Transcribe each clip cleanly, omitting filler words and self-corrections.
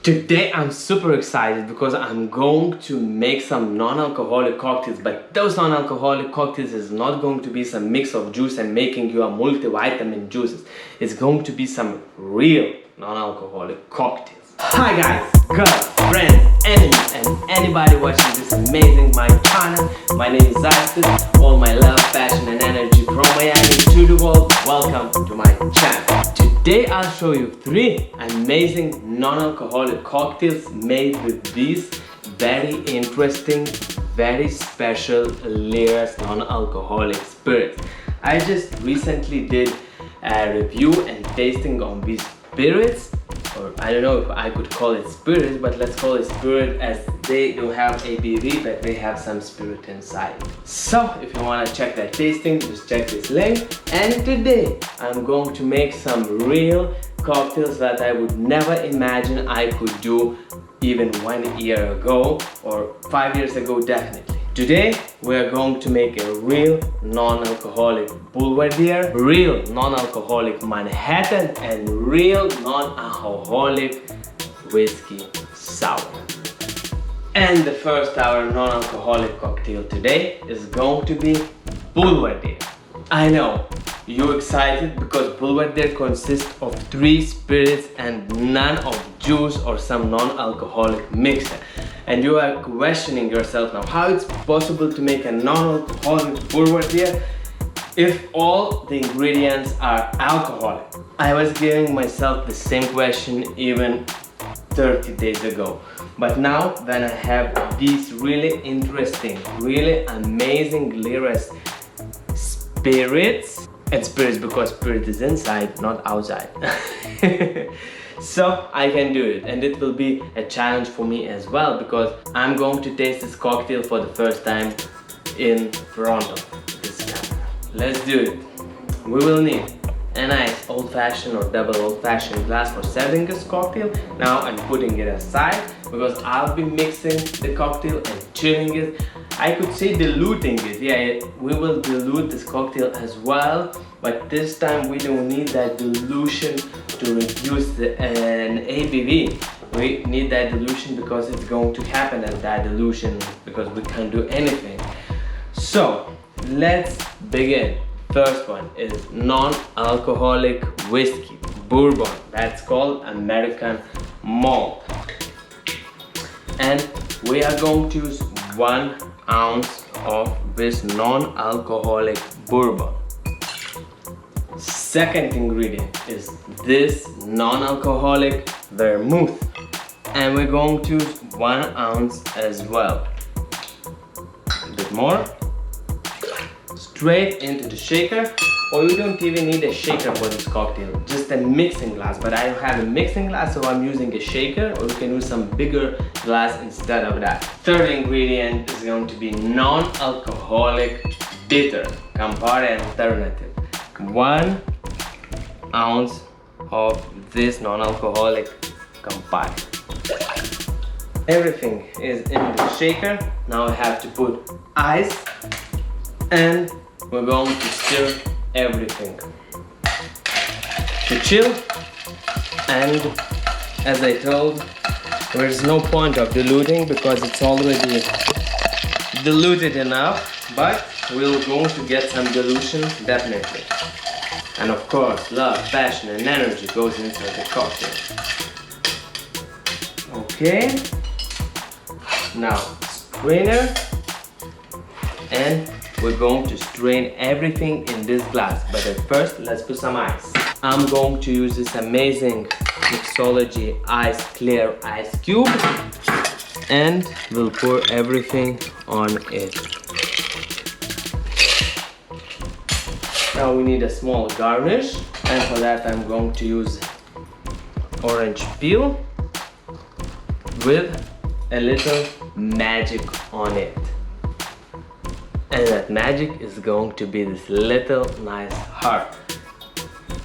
Today I'm super excited because I'm going to make some non-alcoholic cocktails, but those non-alcoholic cocktails is not going to be some mix of juice and making you a multivitamin juices. It's going to be some real non-alcoholic cocktails. Hi guys, girls, friends, enemies and anybody watching this amazing my channel. My name is Aistis, all my love, passion and energy from Miami to the world. Welcome to my channel. Today I'll show you 3 amazing non-alcoholic cocktails made with these very interesting, very special Lyra's non-alcoholic spirits. I just recently did a review and tasting on these spirits, or I don't know if I could call it spirits, but let's call it spirit as they don't have ABV, but they have some spirit inside. So if you want to check that tasting, just check this link. And today I'm going to make some real cocktails that I would never imagine I could do even 1 year ago or 5 years ago, definitely. Today we are going to make a real non-alcoholic Boulevardier, real non-alcoholic Manhattan and real non-alcoholic whiskey sour. And the first our non-alcoholic cocktail today is going to be Boulevardier. I know you're excited because Boulevardier consists of 3 spirits and none of juice or some non-alcoholic mixer. And you are questioning yourself now how it's possible to make a non-alcoholic Boulevardier if all the ingredients are alcoholic. I was giving myself the same question even 30 days ago. But now when I have these really interesting, really amazing Lyra's spirits, and spirits because spirit is inside, not outside. So I can do it, and it will be a challenge for me as well because I'm going to taste this cocktail for the first time in front of this camera. Let's do it. We will need a nice old-fashioned or double old-fashioned glass for serving this cocktail. Now I'm putting it aside because I'll be mixing the cocktail and chilling it. I could say diluting it. Yeah, we will dilute this cocktail as well, but this time we don't need that dilution to reduce an ABV. We need that dilution because it's going to happen at that dilution because we can't do anything. So let's begin. First one is non-alcoholic whiskey, bourbon. That's called American malt. And we are going to use 1 ounce of this non-alcoholic bourbon. Second ingredient is this non-alcoholic vermouth, and we're going to use 1 ounce as well. A bit more. Straight into the shaker, or you don't even need a shaker for this cocktail, just a mixing glass. But I don't have a mixing glass, so I'm using a shaker, or you can use some bigger glass instead of that. Third ingredient is going to be non-alcoholic bitter, Campari alternative. 1 ounce of this non-alcoholic Campari. Everything is in the shaker. Now I have to put ice, and we're going to stir everything to chill. And as I told, there's no point of diluting because it's already diluted enough, but we're going to get some dilution definitely. And of course, love, passion and energy goes inside the cocktail. Okay, now strainer, and we're going to strain everything in this glass. But at first, let's put some ice. I'm going to use this amazing Mixology ice clear ice cube, and we'll pour everything on it. Now we need a small garnish, and for that I'm going to use orange peel with a little magic on it. And that magic is going to be this little nice heart.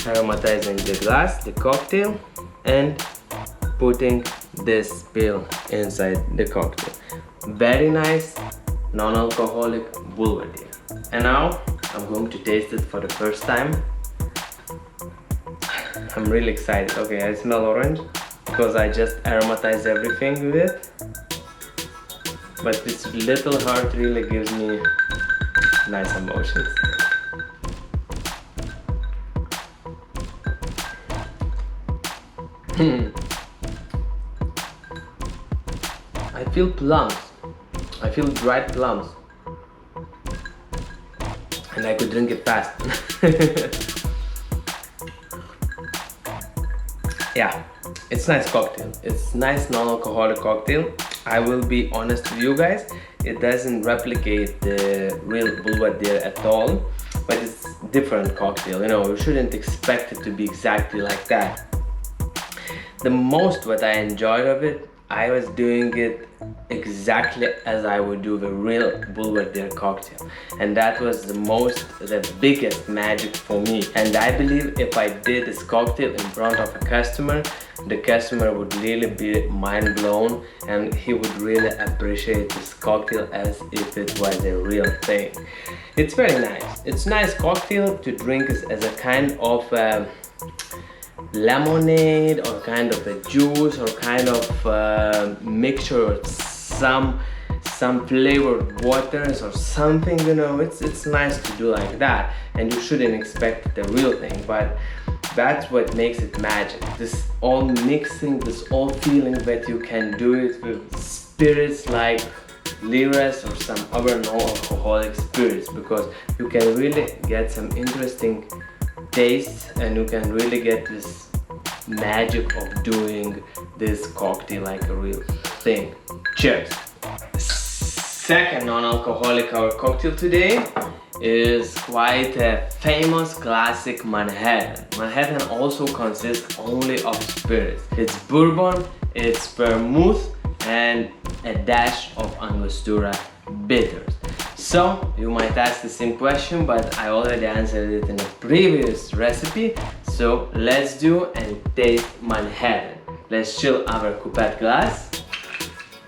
Aromatizing the glass, the cocktail, and putting this peel inside the cocktail. Very nice non-alcoholic Boulevardier. And now I'm going to taste it for the first time. I'm really excited. Okay, I smell orange. because I just aromatize everything with it. But this little heart really gives me nice emotions. I feel plums. I feel dried plums. And I could drink it fast. Yeah, it's nice cocktail. It's nice non-alcoholic cocktail. I will be honest with you guys, it doesn't replicate the real Boulevardier at all, but it's different cocktail. You know, you shouldn't expect it to be exactly like that. The most what I enjoyed of it, I was doing it exactly as I would do the real Boulevardier cocktail, and that was the biggest magic for me. And I believe if I did this cocktail in front of a customer, the customer would really be mind blown, and he would really appreciate this cocktail as if it was a real thing. It's very nice. It's a nice cocktail to drink as a kind of lemonade, or kind of a juice, or kind of mixture of some flavored waters or something, you know. It's nice to do like that, and you shouldn't expect the real thing, but that's what makes it magic. This all mixing, this all feeling that you can do it with spirits like liras or some other non-alcoholic spirits, because you can really get some interesting taste, and you can really get this magic of doing this cocktail like a real thing. Cheers! Second non-alcoholic our cocktail today is quite a famous classic Manhattan. Manhattan also consists only of spirits. It's bourbon, it's vermouth, and a dash of Angostura bitters. So you might ask the same question, but I already answered it in a previous recipe. So let's do and taste Manhattan. Let's chill our coupette glass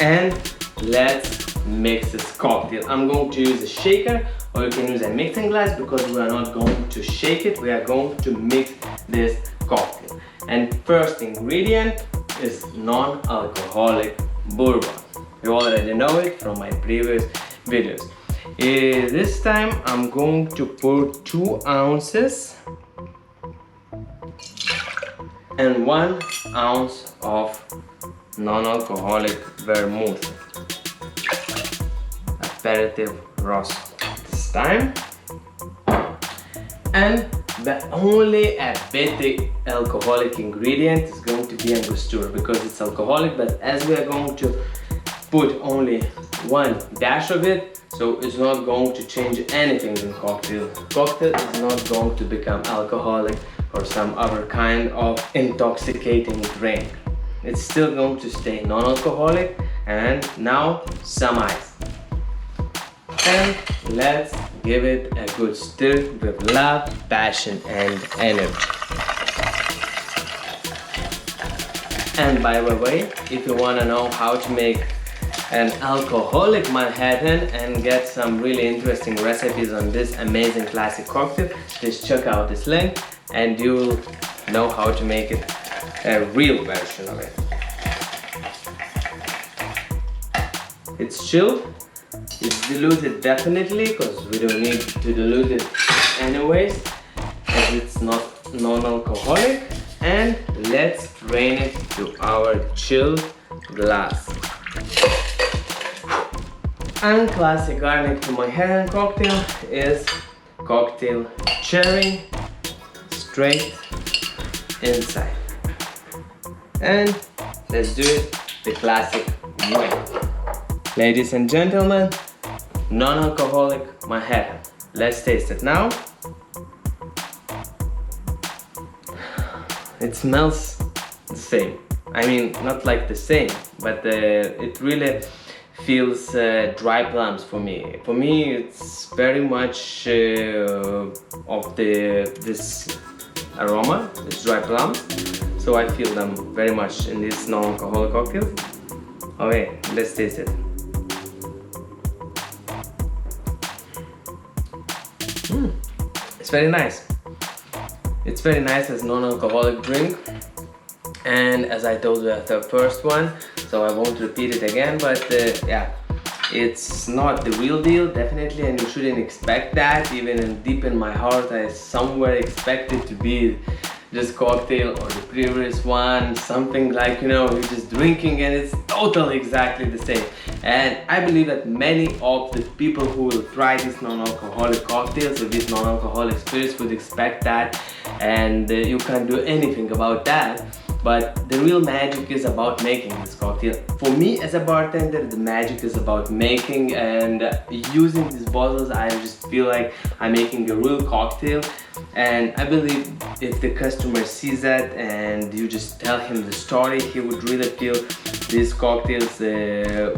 and let's mix this cocktail. I'm going to use a shaker, or you can use a mixing glass, because we are not going to shake it, we are going to mix this cocktail. And first ingredient is non-alcoholic bourbon. You already know it from my previous videos. This time I'm going to pour 2 ounces and 1 ounce of non-alcoholic vermouth, aperitif rosso this time. And the only a bit alcoholic ingredient is going to be Angostura, because it's alcoholic, but as we are going to put only 1 dash of it, so it's not going to change anything in cocktail. Cocktail is not going to become alcoholic or some other kind of intoxicating drink. It's still going to stay non-alcoholic. And now some ice. And let's give it a good stir with love, passion and energy. And by the way, if you want to know how to make an alcoholic Manhattan and get some really interesting recipes on this amazing classic cocktail, please check out this link and you'll know how to make it a real version of it. It's chilled, it's diluted definitely, because we don't need to dilute it anyways, as it's not non-alcoholic. And let's drain it to our chilled glass. And classic garnish to Manhattan cocktail is cocktail cherry straight inside. And let's do it the classic way. Ladies and gentlemen, non-alcoholic Manhattan. Let's taste it now. It smells the same. I mean, not like the same, but it really feels dry plums for me. For me, it's very much of this aroma, this dry plums. So I feel them very much in this non-alcoholic cocktail. Okay, let's taste it. It's very nice. It's very nice as non-alcoholic drink. And as I told you at the first one, so I won't repeat it again, but yeah, it's not the real deal, definitely, and you shouldn't expect that. Even deep in my heart, I somewhere expect it to be this cocktail or the previous one, something like, you know, you're just drinking and it's totally exactly the same. And I believe that many of the people who will try these non-alcoholic cocktails or these non-alcoholic spirits would expect that, and you can't do anything about that. But the real magic is about making this cocktail. For me as a bartender, the magic is about making and using these bottles. I just feel like I'm making a real cocktail, and I believe if the customer sees that and you just tell him the story, he would really feel these cocktails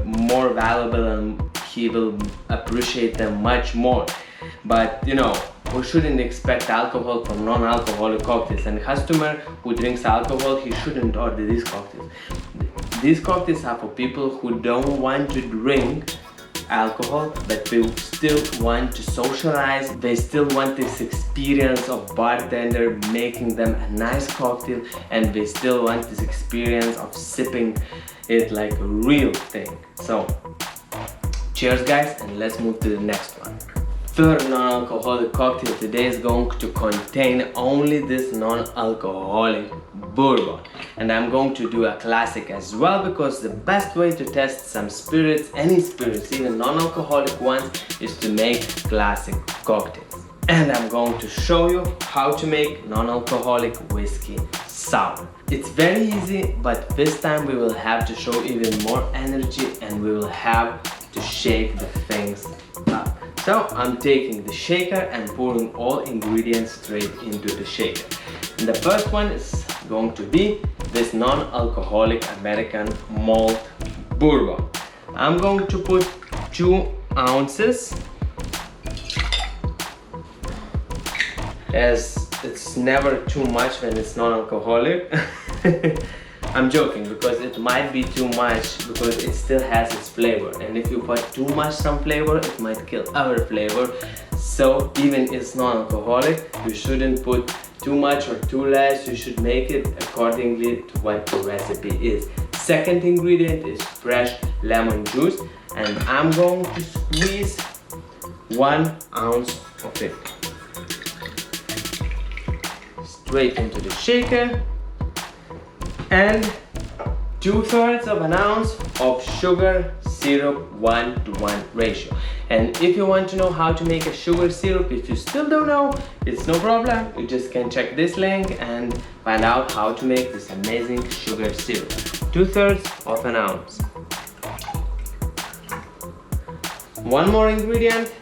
more valuable, and he will appreciate them much more. But you know, we shouldn't expect alcohol from non-alcoholic cocktails, and a customer who drinks alcohol, he shouldn't order these cocktails. These cocktails are for people who don't want to drink alcohol, but they still want to socialize. They still want this experience of bartender making them a nice cocktail, and they still want this experience of sipping it like a real thing. So cheers guys, and let's move to the next one. Third non-alcoholic cocktail today is going to contain only this non-alcoholic bourbon, and I'm going to do a classic as well, because the best way to test some spirits, any spirits, even non-alcoholic ones, is to make classic cocktails. And I'm going to show you how to make non-alcoholic whiskey sour. It's very easy, but this time we will have to show even more energy, and we will have to shake the things up. So I'm taking the shaker and pouring all ingredients straight into the shaker. And the first one is going to be this non-alcoholic American malt bourbon. I'm going to put 2 ounces, as it's never too much when it's non-alcoholic. I'm joking, because it might be too much, because it still has its flavor, and if you put too much some flavor, it might kill our flavor. So even if it's non-alcoholic, you shouldn't put too much or too less. You should make it accordingly to what the recipe is. Second ingredient is fresh lemon juice, and I'm going to squeeze 1 ounce of it straight into the shaker, and 2/3 of an ounce of sugar syrup, 1:1 ratio. And if you want to know how to make a sugar syrup, if you still don't know, it's no problem. You just can check this link and find out how to make this amazing sugar syrup. 2/3 of an ounce. One more ingredient,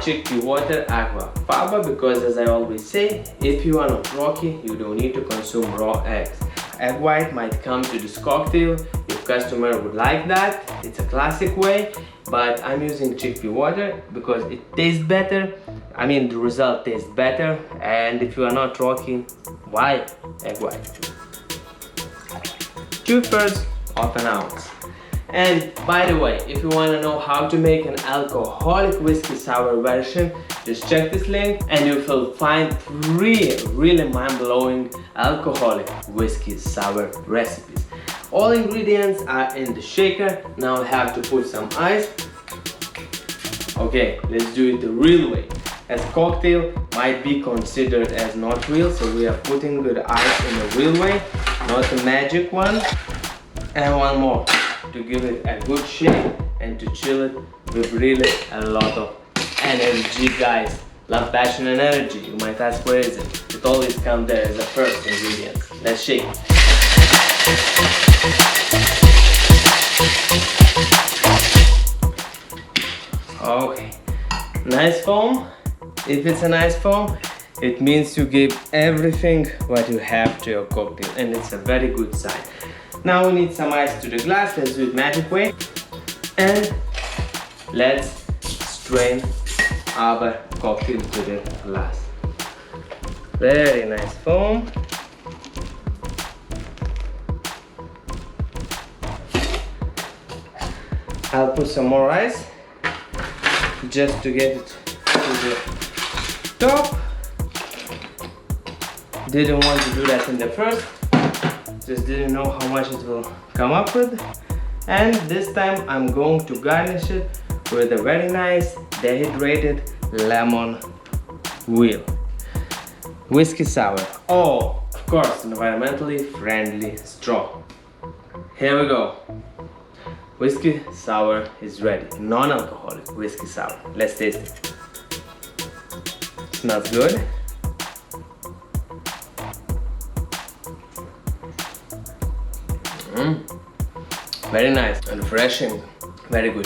chickpea water, aqua faba, because as I always say, if you are not rocky, you don't need to consume raw eggs. Egg white might come to this cocktail if customer would like that. It's a classic way, but I'm using chickpea water because it tastes better. I mean, the result tastes better, and if you are not rocky, why egg white? 2/3 of an ounce. And by the way, if you want to know how to make an alcoholic whiskey sour version, just check this link and you will find 3 really mind-blowing alcoholic whiskey sour recipes. All ingredients are in the shaker. Now I have to put some ice. Okay, let's do it the real way, as cocktail might be considered as not real, so we are putting the ice in the real way, not the magic one. And one more, to give it a good shake and to chill it with really a lot of energy, guys. Love, passion and energy. You might ask, where is it? It always comes there as the first ingredient. Let's shake. Okay, nice foam. If it's a nice foam, it means you gave everything what you have to your cocktail, and it's a very good sign. Now we need some ice to the glass. Let's do it magic way, and let's strain our cocktail to the glass. Very nice foam. I'll put some more ice just to get it to the top. Didn't want to do that in the first, just didn't know how much it will come up with. And this time I'm going to garnish it with a very nice dehydrated lemon wheel. Whiskey sour. Oh, of course, environmentally friendly straw. Here we go. Whiskey sour is ready. Non-alcoholic whiskey sour. Let's taste it. Smells good. Very nice and refreshing. Very good.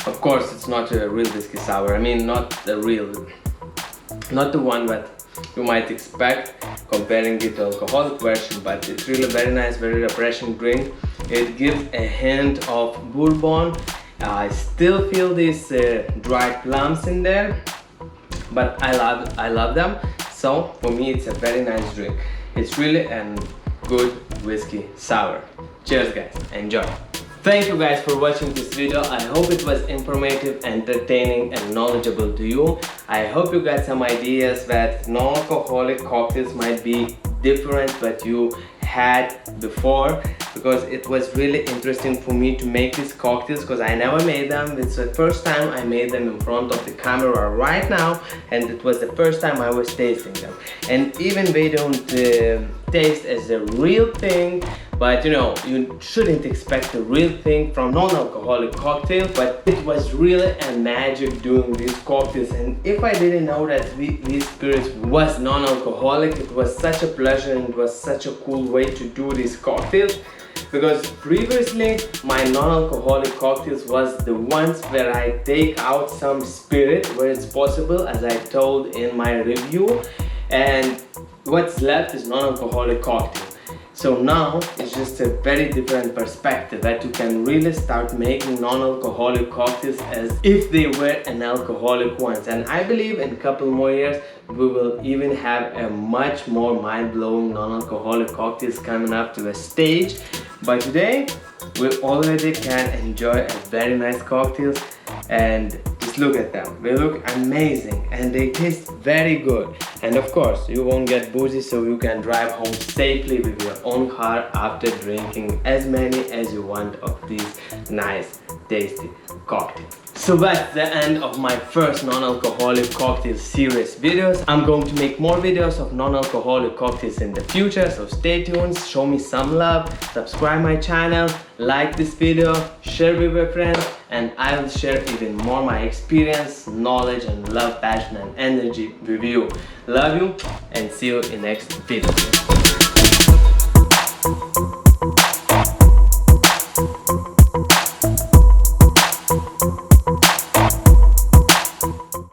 Of course, it's not a real whiskey sour. I mean, not the one that you might expect comparing it to alcoholic version, but it's really very nice, very refreshing drink. It gives a hint of bourbon. I still feel these dried plums in there, but I love them. So for me, it's a very nice drink. It's really a good whiskey sour. Cheers, guys. Enjoy. Thank you guys for watching this video. I hope it was informative, entertaining and knowledgeable to you. I hope you got some ideas that non-alcoholic cocktails might be different but you had before, because it was really interesting for me to make these cocktails because I never made them. It's the first time I made them in front of the camera right now, and it was the first time I was tasting them. And even they don't taste as a real thing, but you know, you shouldn't expect a real thing from non-alcoholic cocktail, but it was really a magic doing these cocktails. And if I didn't know that these spirits was non-alcoholic, it was such a pleasure and it was such a cool way to do these cocktails, because previously my non-alcoholic cocktails was the ones where I take out some spirit where it's possible, as I told in my review, and what's left is non-alcoholic cocktail. So now it's just a very different perspective that you can really start making non-alcoholic cocktails as if they were an alcoholic ones. And I believe in a couple more years we will even have a much more mind-blowing non-alcoholic cocktails coming up to the stage. But today we already can enjoy a very nice cocktails, and just look at them. They look amazing and they taste very good. And of course, you won't get boozy, so you can drive home safely with your own car after drinking as many as you want of these nice, tasty cocktails. So that's the end of my first non-alcoholic cocktail series videos. I'm going to make more videos of non-alcoholic cocktails in the future, so stay tuned, show me some love, subscribe my channel, like this video, share with your friends, and I will share even more my experience, knowledge and love, passion and energy with you. Love you and see you in next video.